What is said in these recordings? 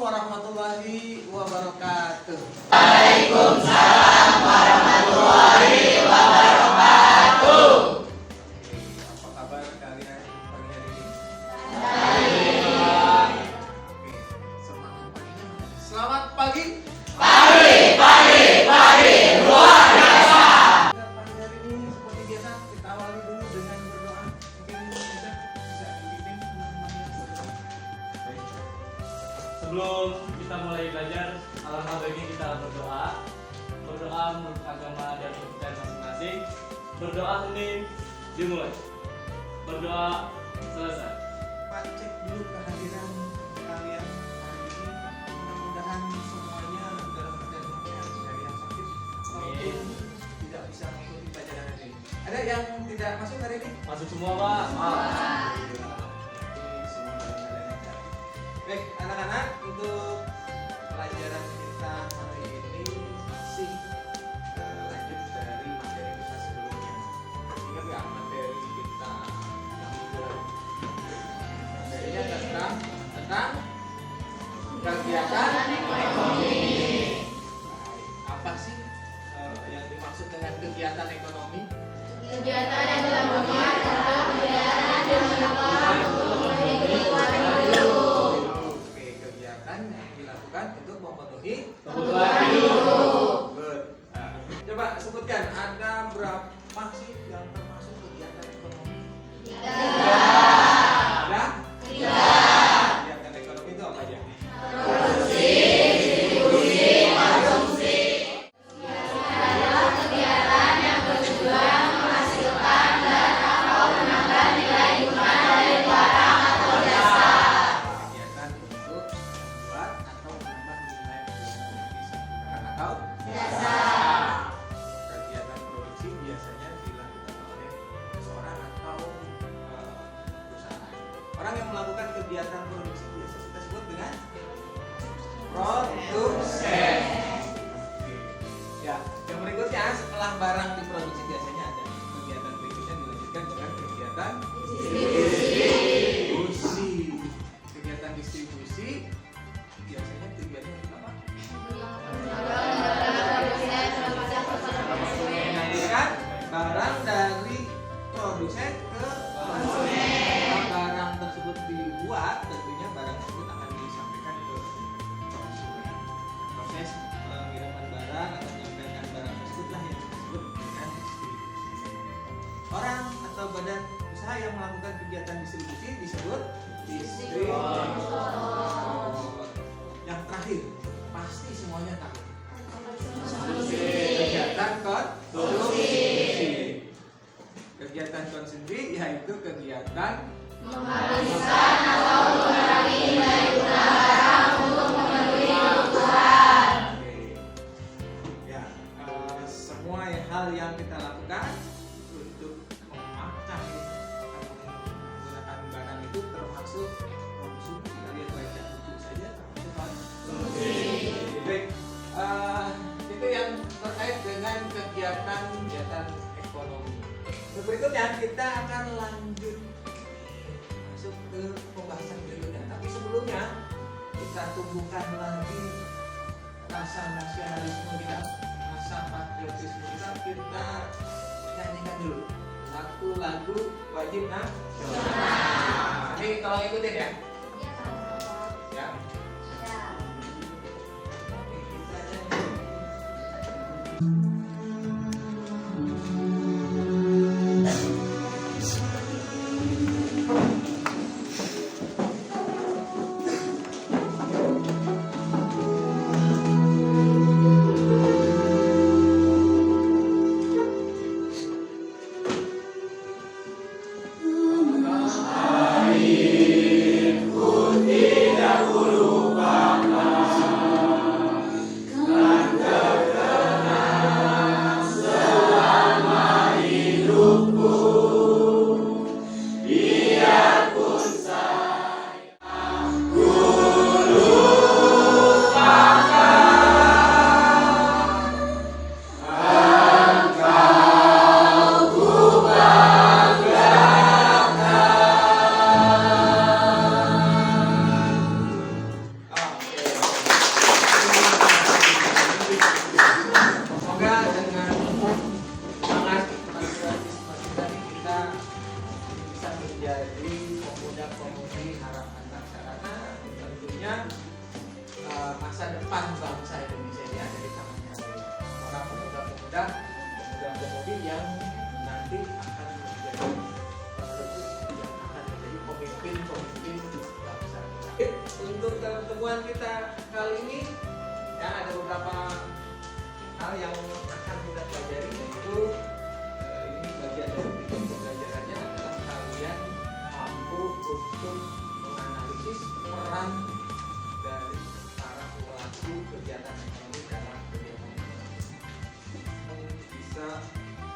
warahmatullahi wabarakatuh. Waalaikumsalam warahmatullahi wabarakatuh. Apa kabar kalian pagi hari ini? Baik. Oke, semangat paginya. Selamat pagi. Pagi, luar biasa. Pagi hari ini seperti biasa kita awali dulu dengan berdoa. Mungkin bisa dipimpin teman-teman yang berdoa. Baik. Sebelum kita mulai belajar, alangkah baiknya kita berdoa. Berdoa menurut agama dan kepercayaan masing-masing. Berdoa Senin dimulai. Berdoa selesai. Pak, cek dulu kehadiran kalian hari ini. Mudah-mudahan semuanya dalam keadaan sehat, dari yang sakit maupun tidak bisa mengikuti pelajaran hari ini. Ada yang tidak masuk hari ini? Masuk semua, Pak. Ini semua dalam keadaan yang sehat. Baik, anak-anak, untuk pelajaran kita hari ini masih lanjut dari materi kita sebelumnya. Ingat nggak materi kita yang minggu lalu? Materinya tentang kegiatan ekonomi. Baik, apa sih yang dimaksud dengan kegiatan ekonomi? Kegiatan yang dilakukan adalah kegiatan yang dilakukan untuk memenuhi hidup. Oke, kegiatan yang dilakukan untuk memenuhi Kebutuhan hidup. Good. Coba sebutkan ada berapa sih yang termasuk kegiatan ekonomi? Ada? Kegiatan ekonomi itu apa aja? Produksi, distribusi, konsumsi. Adalah kegiatan yang bertujuan menghasilkan dan atau menambah nilai tukar dari barang atau jasa. Kegiatan untuk membuat atau menambah nilai disampaikan atau Jasa. kegiatan produksi biasanya dilakukan oleh seseorang atau perusahaan. Orang yang melakukan kegiatan produksi biasa kita sebut dengan produsen. Oke. Ya, yang berikutnya setelah barang diproduksi biasanya ada kegiatan berikutnya dilanjutkan dengan kegiatan distribusi. Kegiatan distribusi biasanya tujuannya untuk apa? Mengalirkan barang dari produsen ke konsumen. Setelah barang tersebut dibuat, tentunya barang tersebut akan disampaikan ke konsumen. Proses pengiriman barang atau menyampaikan barang tersebut lah yang disebut dengan distribusi. Orang atau badan usaha yang melakukan kegiatan distribusi disebut distributor. Yang terakhir, pasti semuanya tahu. Kegiatan konsumsi. Kegiatan konsumsi yaitu kegiatan Menghabiskan atau mengurangi nilai tukar barang untuk memenuhi kebutuhan. Oke. Ya, semua hal yang kita lakukan untuk memakai atau menggunakan barang itu termasuk konsumsi. Kita lihat baca buku saja termasuk konsumsi. Baik, itu yang terkait dengan kegiatan ekonomi. Berikutnya kita akan lanjut masuk ke pembahasan berikutnya. Tapi sebelumnya kita tumbuhkan lagi rasa nasionalisme kita, rasa patriotisme kita. Kita nyanyikan dulu lagu wajib nasional. Ini tolong ikutin ya. Ya. Oke, kita nyanyi. ada beberapa hal yang akan kita pelajari, yaitu ini bagian dari pembelajarannya adalah kalian mampu untuk menganalisis peran dari para pelaku kegiatan ekonomi dalam kegiatan ekonomi. Bisa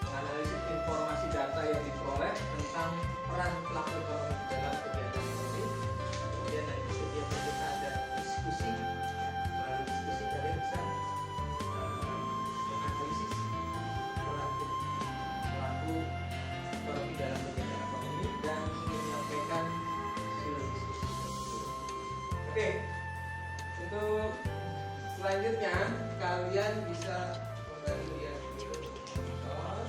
menganalisis informasi data yang diperoleh tentang peran pelaku ekonomi dalam kegiatan ekonomi. Kemudian dari kegiatan kita ada diskusi. Melalui diskusi kalian bisa menganalisis peran pelaku ekonomi dalam kegiatan ekonomi dan menyampaikan hasil diskusi tersebut. Oke, untuk selanjutnya kalian bisa kembali lihat video contoh.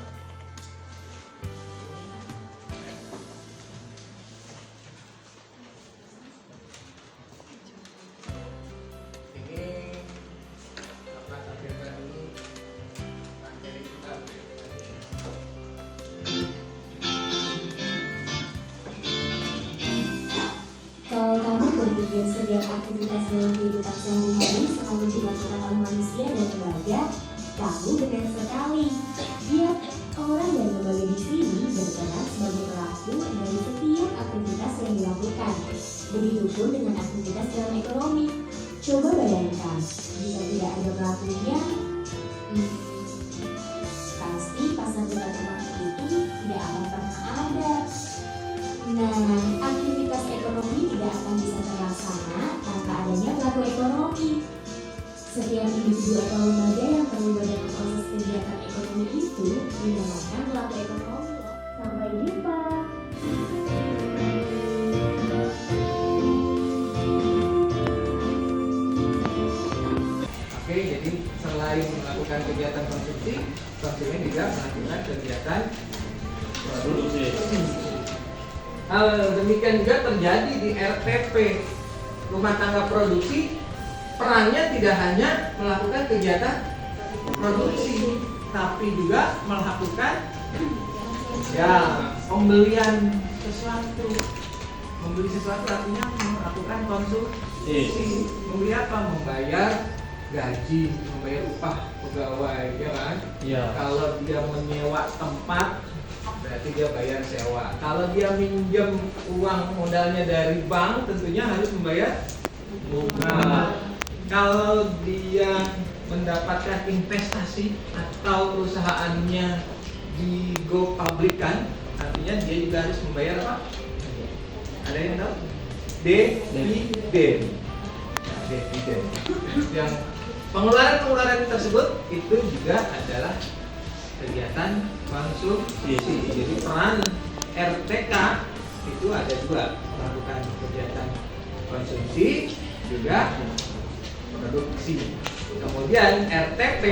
Ini apa agenda ini materi kita. Kalau kamu berpikir setiap aktivitas dalam kehidupan sehari-hari selalu dilakukan oleh manusia dan lembaga, kamu benar sekali. Ya, orang dan lembaga di sini berperan sebagai pelaku dari setiap aktivitas yang dilakukan. Begitupun dengan aktivitas dalam ekonomi. Coba bayangkan, jika tidak ada pelakunya, pasti pasar tidak ekonomi itu tidak akan pernah ada. Nah, aktivitas ekonomi tidak akan bisa terlaksana tanpa adanya pelaku ekonomi. Setiap individu atau lembaga yang terlibat dalam proses kegiatan ekonomi itu dinamakan pelaku ekonomi. Sampai jumpa. Oke, jadi selain melakukan kegiatan konsumsi, konsumen juga melakukan kegiatan Produksi. Hal demikian juga terjadi di RTP, rumah tangga produksi. Perannya tidak hanya melakukan kegiatan produksi, tapi juga melakukan pembelian sesuatu. Membeli sesuatu artinya melakukan konsumsi. Membeli apa? Membayar gaji, membayar upah pegawai, ya kan? Iya. Kalau dia menyewa tempat, berarti dia bayar sewa. Kalau dia minjem uang modalnya dari bank, tentunya harus membayar bunga. Kalau dia mendapatkan investasi atau perusahaannya di go publikan, artinya dia juga harus membayar apa? Ada yang tahu? Dividen. Dividen. Yang pengeluaran tersebut itu juga adalah kegiatan konsumsi. Jadi peran RTK itu ada dua, melakukan kegiatan konsumsi juga produksi. Kemudian RTP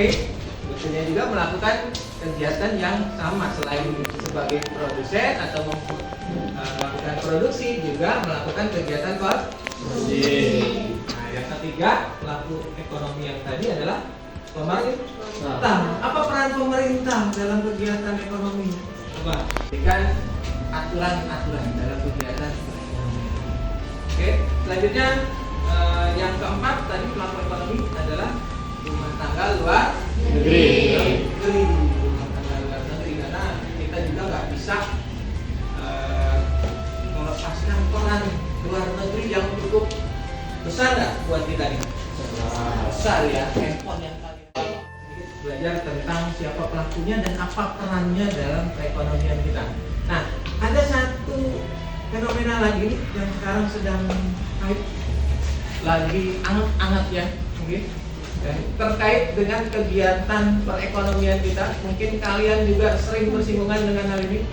sebetulnya juga melakukan kegiatan yang sama, selain sebagai produsen atau melakukan produksi, juga melakukan kegiatan konsumsi. Nah, yang ketiga, pelaku ekonomi yang tadi adalah pemerintah. Apa peran pemerintah dalam kegiatan ekonomi? Coba berikan aturan-aturan dalam kegiatan ekonomi. Oke, selanjutnya yang keempat tadi pelaku ekonomi adalah rumah tangga luar Negeri. Rumah tangga luar negeri, karena kita juga nggak bisa melepaskan peran luar negeri yang cukup besar nggak buat kita nih? Besar ya, handphone yang kalian belajar tentang siapa pelakunya dan apa perannya dalam perekonomian kita. Nah, ada satu fenomena lagi yang sekarang sedang hype, lagi anget-anget ya, mungkin terkait dengan kegiatan perekonomian kita. Mungkin kalian juga sering bersinggungan dengan hal ini.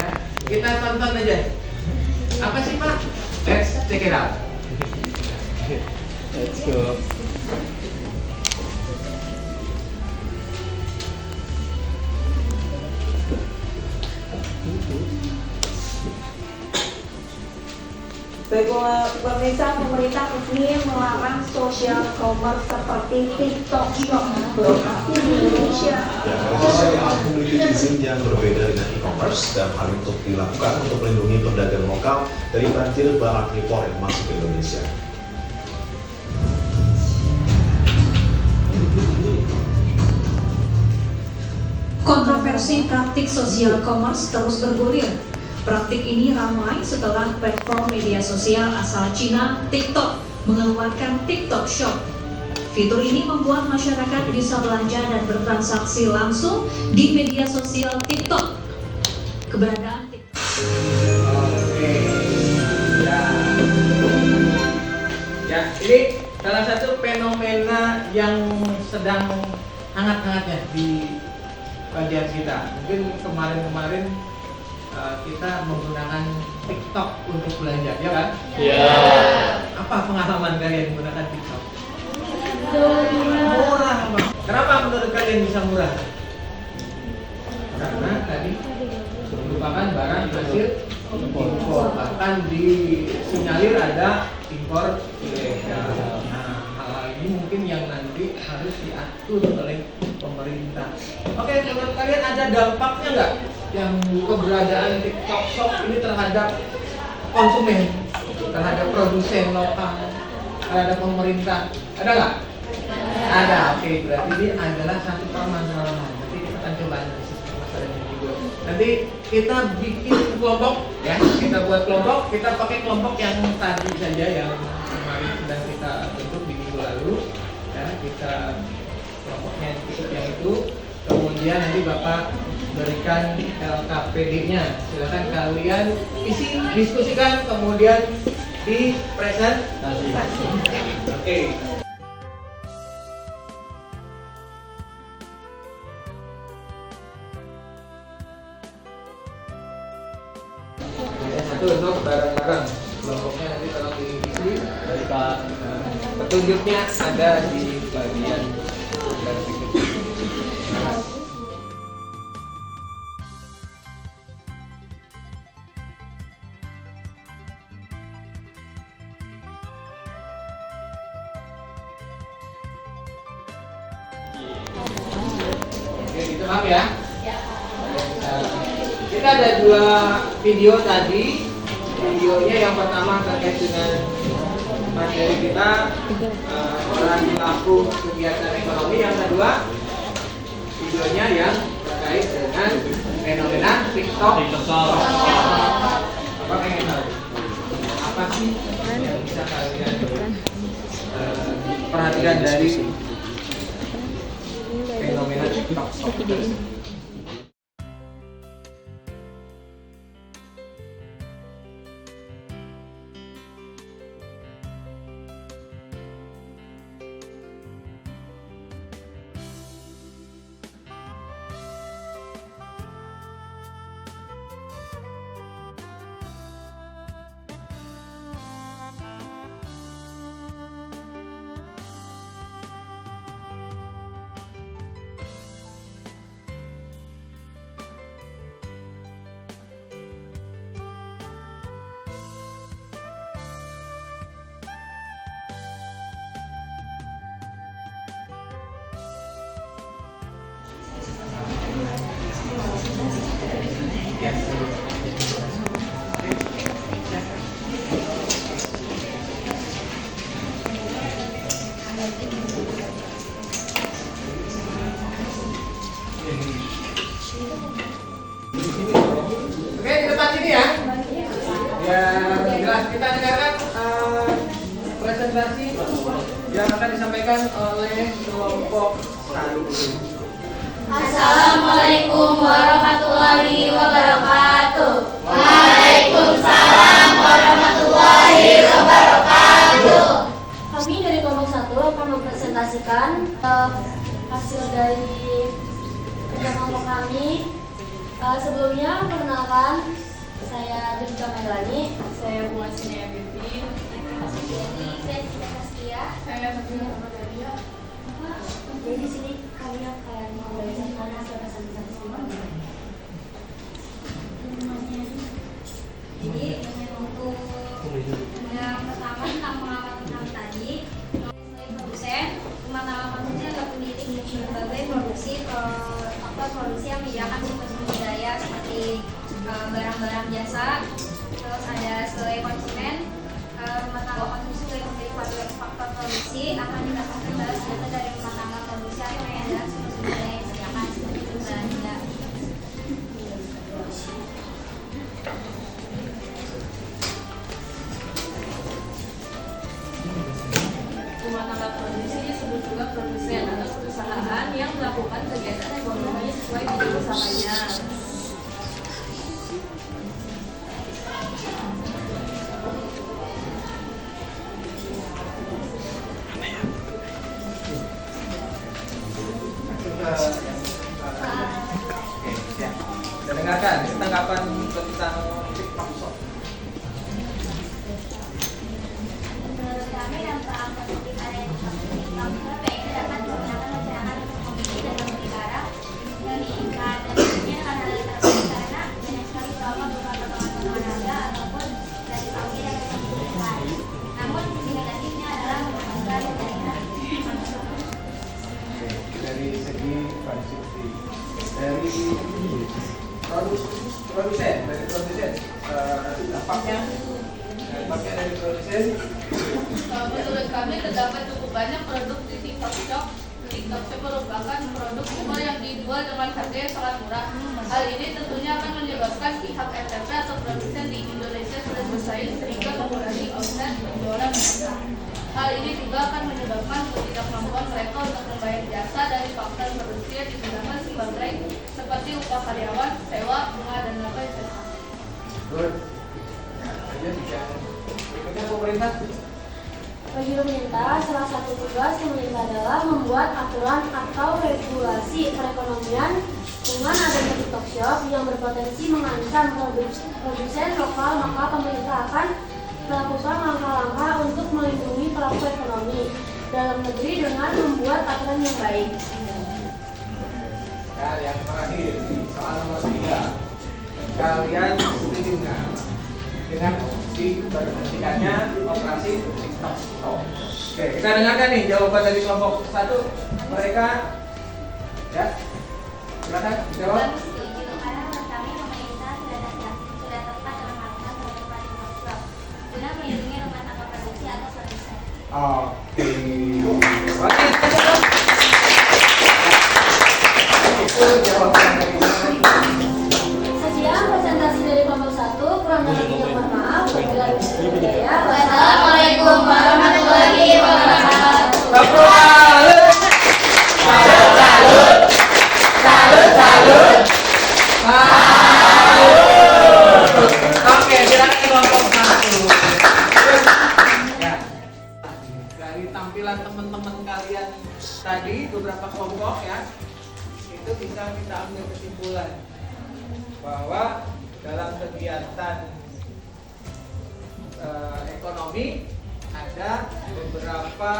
Ya, kita tonton aja. Apa sih Pak? Let's check it out. Let's go. Baik pemerintah resmi melarang social commerce seperti TikTok Shop beroperasi di Indonesia. Ya, Indonesia memiliki izin yang berbeda dengan e-commerce dan hal itu dilakukan untuk melindungi pedagang lokal dari banjir barang impor yang masuk ke Indonesia. Kontroversi praktik sosial commerce terus bergulir. Praktik ini ramai setelah platform media sosial asal Cina, TikTok, mengeluarkan TikTok Shop. Fitur ini membuat masyarakat bisa belanja dan bertransaksi langsung di media sosial TikTok. Keberadaan TikTok. Oke. Ya, ini salah satu fenomena yang sedang hangat-hangatnya di bagian kita. Mungkin kemarin-kemarin kita menggunakan TikTok untuk belanja, ya kan? Iya. Apa pengalaman kalian menggunakan TikTok? Murah, Bang. Kenapa menurut kalian bisa murah? Karena tadi merupakan barang hasil impor, bahkan disinyalir ada impor ilegal. Nah, hal ini mungkin yang nanti harus diatur oleh pemerintah. Oke, menurut kalian ada dampaknya nggak yang keberadaan TikTok Shop ini terhadap konsumen, terhadap produsen lokal, terhadap pemerintah? Ada nggak? Ada. Oke, berarti ini adalah satu permasalahan. Nanti kita akan coba analisis permasalahan ini juga. Nanti kita bikin kelompok, ya. Kita buat kelompok. Kita pakai kelompok yang tadi saja yang kemarin sedang kita bentuk di minggu lalu. Ya, kita kelompoknya yang itu. Kemudian nanti Bapak berikan LKPD-nya. Silakan kalian isi, diskusikan, kemudian dipresentasikan. Oke. Satu untuk barang-barang. Kelompoknya nanti tolong diisi. Petunjuknya ada di bagian berikut. Oke, gitu paham ya? Kita ada dua video tadi. Videonya yang pertama terkait dengan materi kita, orang pelaku kegiatan ekonomi. Yang kedua, videonya yang terkait dengan fenomena TikTok. Apa pengen tahu? Apa sih yang bisa kalian perhatikan dari fenomena TikTok? Oke, di depan sini ya. Ya, jelas kita dengarkan presentasi yang akan disampaikan oleh kelompok tadi. Assalamualaikum warahmatullahi wabarakatuh. Waalaikumsalam warahmatullahi wabarakatuh. Kami dari kelompok 1 akan mempresentasikan hasil dari kerja kelompok kami. Sebelumnya perkenalkan, saya Dinda Melani, saya Bunga Sinea Bibi, saya Fatimah Ramadhania. Jadi di sini kami akan membacakan hasil presentasi kami. Jadi untuk yang pertama tentang pengalaman kami tadi, sebagai produsen, rumah tangga konsumsi adalah pemilik berbagai produksi yang menyediakan sumber-sumber daya seperti barang-barang jasa. Terus ada sebagai konsumen, rumah tangga konsumsi sebagai pemilik faktor produksi akan didapatkan balas data dari rumah tangga produksi yang adalah sumber-sumber daya yang disediakan seperti belanja produsen atau perusahaan yang melakukan kegiatan ekonomi sesuai bidang usahanya. Kita dengarkan tanggapan tentang TikTok Shop. Menurut kami dampak positif adanya TikTok Shop yaitu dapat menggunakan masyarakat untuk memilih dan memelihara meningkat dan tentunya akan hal yang terbaik karena banyak sekali kelompok berupa potongan-potongan harga ataupun dari pagi yang dibutuhkan. Namun sisi negatifnya adalah menyebabkan jaringan Dari segi konsumsi, dari produsen dampaknya dari produsen. Menurut kami terdapat cukup banyak produk di TikTok Shop. TikTok Shop merupakan produk humor yang dijual dengan harga yang sangat murah. Hal ini tentunya akan menyebabkan pihak RTP atau produsen di Indonesia sudah bersaing sehingga mengurangi omset penjualan mereka. Hal ini juga akan menyebabkan ketidakmampuan mereka untuk membayar jasa dari faktor produksi yang digunakan sebagai seperti upah karyawan, sewa, bunga, dan laba investasi. Good. Aja bisa. Berikutnya pemerintah. Bagi pemerintah, salah satu tugas pemerintah adalah membuat aturan atau regulasi perekonomian dengan adanya TikTok Shop yang berpotensi mengancam produsen lokal, maka pemerintah akan melakukan langkah-langkah untuk melindungi pelaku ekonomi dalam negeri dengan membuat aturan yang baik. Ya, yang terakhir, soal nomor 3. Kalian setuju nggak dengan diberhentikannya operasi TikTok Shop? Oke, kita dengarkan nih jawaban dari kelompok 1. Mereka, ya, silakan jawab. setuju karena menurut kami pemerintah sudah tepat dalam melakukan penutupan TikTok Shop guna melindungi rumah tangga produksi atau produsen. Oke. Oke. Itu jawaban dari Sekian presentasi dari kelompok 1, kurang lebihnya mohon maaf. Wabillahi taufiq wal hidayah. Wassalamualaikum warahmatullahi wabarakatuh. Oke, silakan kelompok 1. Ya. Dari tampilan teman-teman kalian tadi beberapa kelompok ya, itu bisa kita ambil kesimpulan bahwa dalam kegiatan ekonomi ada beberapa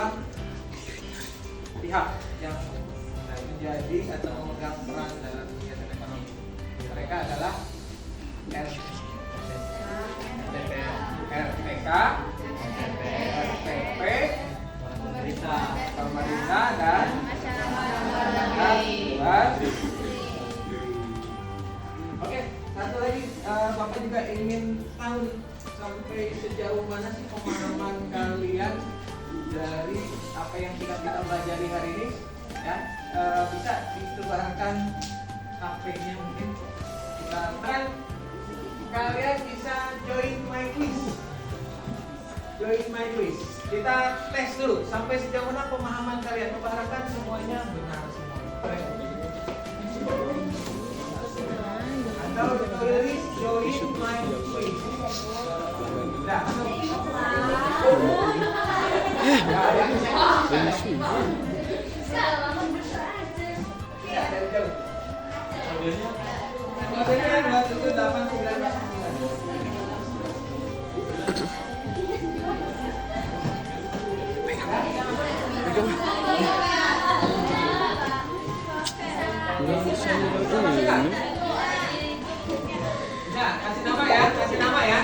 pihak yang menjadi atau memegang peran dalam kegiatan ekonomi. Mereka adalah RTK, RTP, pemerintah dan masyarakat luas. Oke, satu lagi, Bapak juga ingin tahu sampai sejauh mana sih pemahaman kalian dari apa yang kita pelajari hari ini, ya. Bisa ditebarkan HP-nya mungkin kita kan kalian bisa join my quiz. Kita tes dulu sampai sejauh mana pemahaman kalian. Harapkan semuanya benar semua. Atau tulis join my quiz. Nah, kasih nama ya.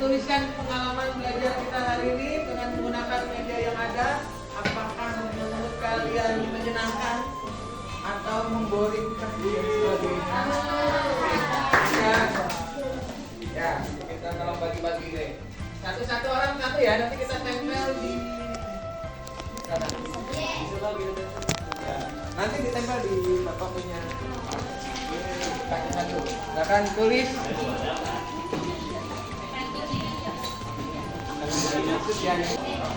tuliskan pengalaman belajar kita hari ini dengan menggunakan media yang ada. Apakah menurut kalian menyenangkan atau memboringkan dan sebagainya? Ya, kita tolong bagi-bagi deh. Satu-satu orang satu ya, nanti kita tempel di sana. Ya, nanti ditempel di bapak punya. Kasih satu. Silakan tulis.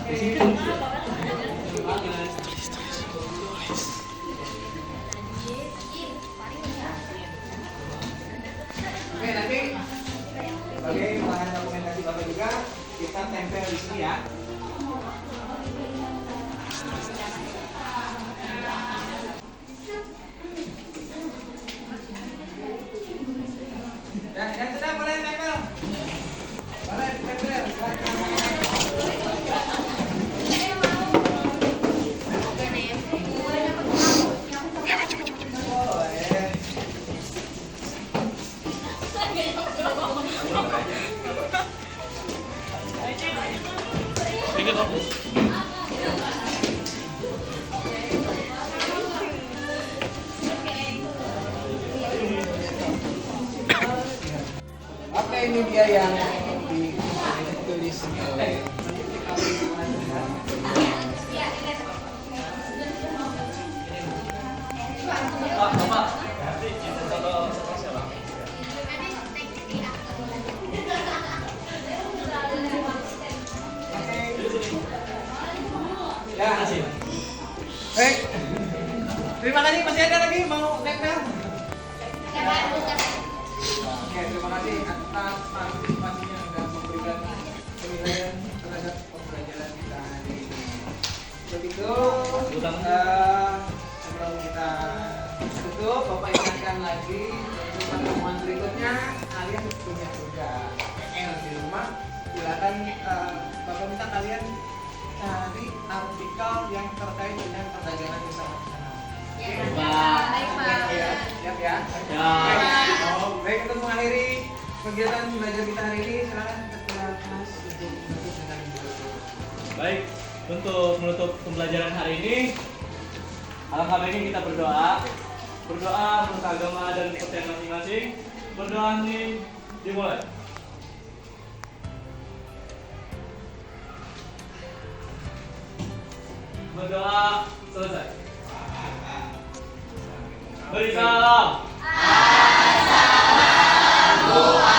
Di sini. Oke, nanti sebagai bahan dokumentasi Bapak juga kita tempel di sini ya. Yang sudah boleh tempel. Boleh tempel. Apa ini dia yang ditulis oleh ya. Baik. Terima kasih. Masih ada lagi mau tempel? Oke, terima kasih atas partisipasinya dan memberikan penilaian terhadap pembelajaran kita hari ini. Begitu, sebelum kita tutup, Bapak ingatkan lagi untuk pertemuan berikutnya kalian punya tugas PR di rumah. Silakan Bapak minta kalian cari artikel yang terkait dengan perdagangan bersama nasional. Siap ya? Baik, untuk mengakhiri kegiatan belajar kita hari ini, silakan ketua kelas untuk menutup dengan berdoa. Baik, untuk menutup pembelajaran hari ini, alangkah baiknya kita berdoa. Berdoa menurut agama dan kepercayaan masing-masing. Berdoa ini dimulai. Berdoa selesai. Beri salam. Assalamualaikum.